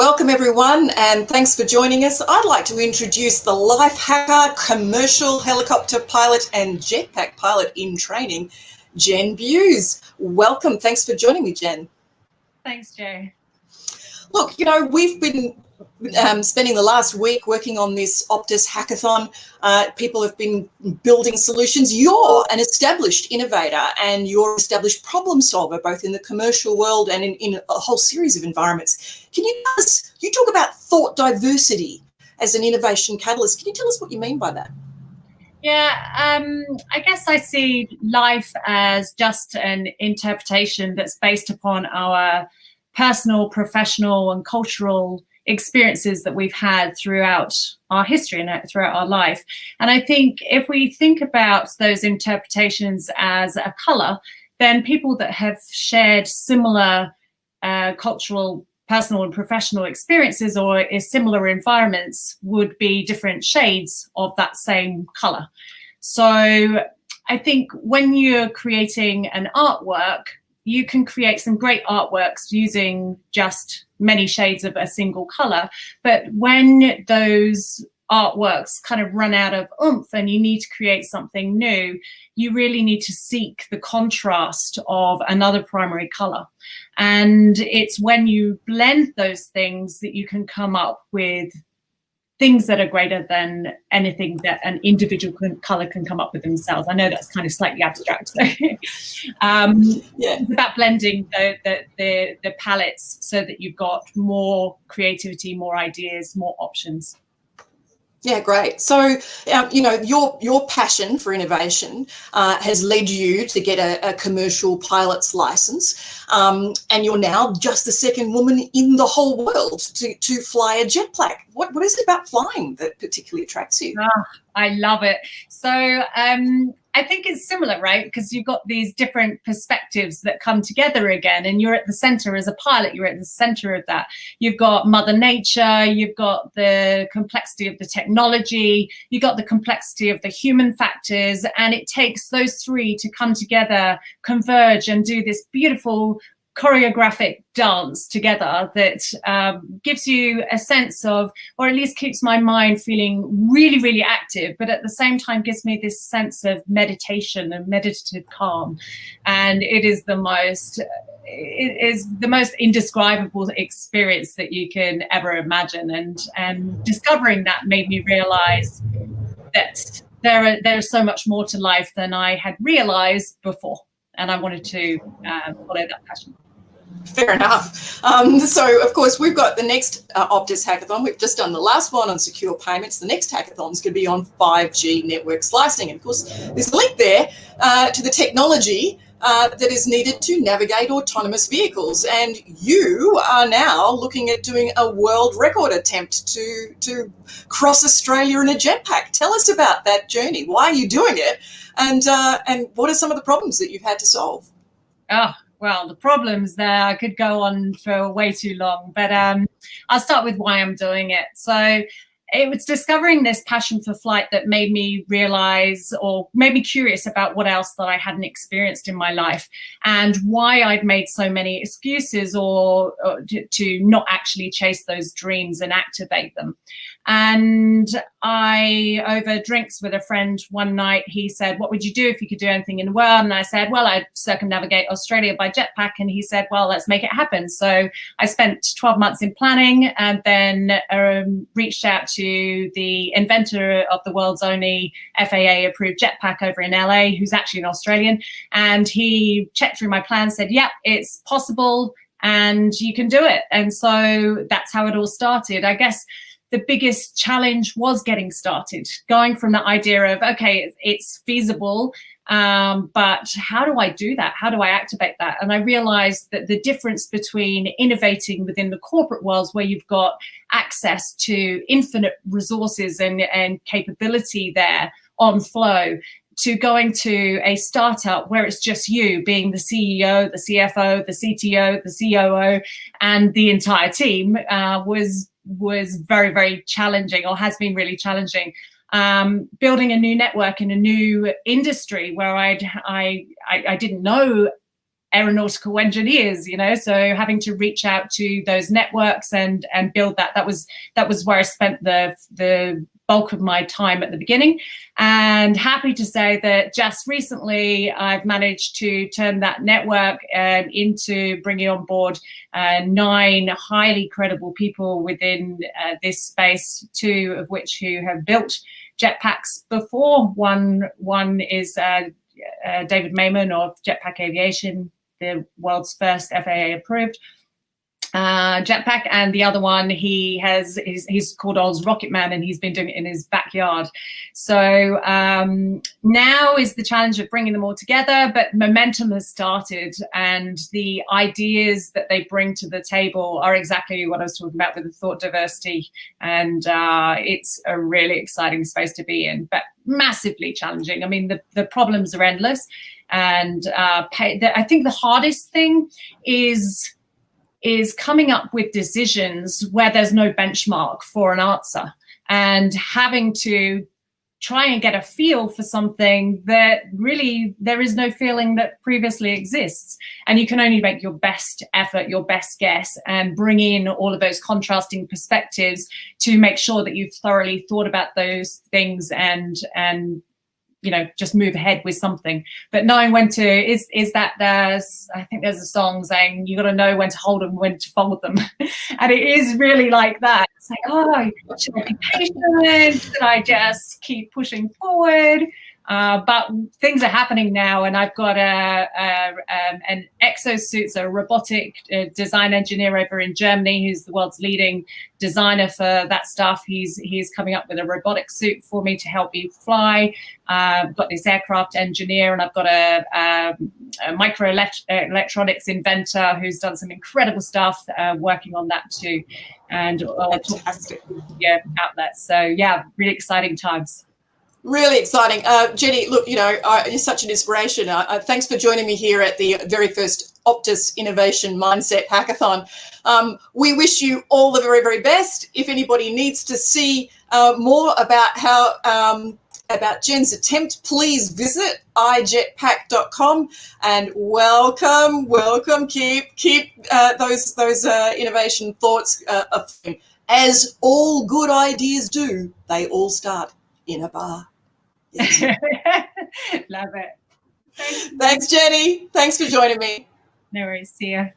Welcome everyone, and thanks for joining us. I'd like to introduce the life hacker, commercial helicopter pilot and jetpack pilot in training, Jen Bewes. Welcome. Thanks for joining me, Jen. Thanks, Jo. Look, we've been spending the last week working on this Optus hackathon. People have been building solutions. You're an established innovator and you're an established problem solver, both in the commercial world and in a whole series of environments. Can you tell us, you talk about thought diversity as an innovation catalyst. Can you tell us what you mean by that? Yeah, I guess I see life as just an interpretation that's based upon our personal, professional and cultural experiences that we've had throughout our history and throughout our life. And I think if we think about those interpretations as a color, then people that have shared similar cultural, personal and professional experiences or similar environments would be different shades of that same color. So I think when you're creating an artwork, you can create some great artworks using just many shades of a single color. But when those artworks kind of run out of oomph and you need to create something new, you really need to seek the contrast of another primary color. And it's when you blend those things that you can come up with things that are greater than anything that an individual color can come up with themselves. I know that's kind of slightly abstract. Yeah. It's about blending the palettes so that you've got more creativity, more ideas, more options. Yeah, great. So, your passion for innovation has led you to get a commercial pilot's license, and you're now just the second woman in the whole world to fly a jetpack. What is it about flying that particularly attracts you? Oh, I love it. So I think it's similar, right? Because you've got these different perspectives that come together again, and you're at the center as a pilot, you're at the center of that. You've got Mother Nature, you've got the complexity of the technology, you've got the complexity of the human factors, and it takes those three to come together, converge, and do this beautiful choreographic dance together that gives you a sense of, or at least keeps my mind feeling really, really active, but at the same time gives me this sense of meditation and meditative calm. And it is the most indescribable experience that you can ever imagine. And discovering that made me realize that there's so much more to life than I had realized before. And I wanted to follow that passion. Fair enough. So, of course, we've got the next Optus hackathon. We've just done the last one on secure payments. The next hackathon is going to be on 5G network slicing. And, of course, there's a link there to the technology that is needed to navigate autonomous vehicles. And you are now looking at doing a world record attempt to cross Australia in a jetpack. Tell us about that journey. Why are you doing it? And what are some of the problems that you've had to solve? Oh, well, the problems there, I could go on for way too long, but I'll start with why I'm doing it. So it was discovering this passion for flight that made me realize, or made me curious about what else that I hadn't experienced in my life and why I'd made so many excuses or to not actually chase those dreams and activate them. And I, over drinks with a friend one night, he said, what would you do if you could do anything in the world? And I said, well, I'd circumnavigate Australia by jetpack. And he said, well, let's make it happen. So I spent 12 months in planning and then reached out to the inventor of the world's only FAA approved jetpack over in LA, who's actually an Australian. And he checked through my plan, said, yep, it's possible and you can do it. And so that's how it all started. I guess the biggest challenge was getting started, going from the idea of, okay, it's feasible, but how do I do that? How do I activate that? And I realized that the difference between innovating within the corporate worlds where you've got access to infinite resources and capability there on flow, to going to a startup where it's just you being the CEO, the CFO, the CTO, the COO, and the entire team was very, very challenging, or has been really challenging. Building a new network in a new industry where I didn't know aeronautical engineers, you know, so having to reach out to those networks and build that was where I spent the bulk of my time at the beginning. And happy to say that just recently I've managed to turn that network into bringing on board 9 highly credible people within this space, 2 of which who have built jetpacks before. One is David Mayman of Jetpack Aviation, the world's first FAA approved jetpack, and the other one he's called Oz Rocket Man, and he's been doing it in his backyard. So now is the challenge of bringing them all together, but momentum has started, and the ideas that they bring to the table are exactly what I was talking about with the thought diversity, and it's a really exciting space to be in, but massively challenging. I mean, the problems are endless, and I think the hardest thing is coming up with decisions where there's no benchmark for an answer, and having to try and get a feel for something that really there is no feeling that previously exists. And you can only make your best effort, your best guess, and bring in all of those contrasting perspectives to make sure that you've thoroughly thought about those things and you know, just move ahead with something. But knowing when to is that I think there's a song saying you got to know when to hold them, when to fold them, and it is really like that. It's like, oh, should I be patient? Should I just keep pushing forward? But things are happening now, and I've got an exosuit, so a robotic design engineer over in Germany who's the world's leading designer for that stuff. He's coming up with a robotic suit for me to help me fly. I've got this aircraft engineer, and I've got a microelectronics inventor who's done some incredible stuff working on that too. And outlets. So yeah, really exciting times. Really exciting. Jennie, look, you know, you're such an inspiration. Thanks for joining me here at the very first Optus Innovation Mindset Hackathon. We wish you all the very, very best. If anybody needs to see more about how about Jen's attempt, please visit iJETPACK.com, and welcome. Keep those innovation thoughts aflame. As all good ideas do, they all start in a bar. Yes. Love it. Thanks, Jennie. Thanks for joining me. No worries. See ya.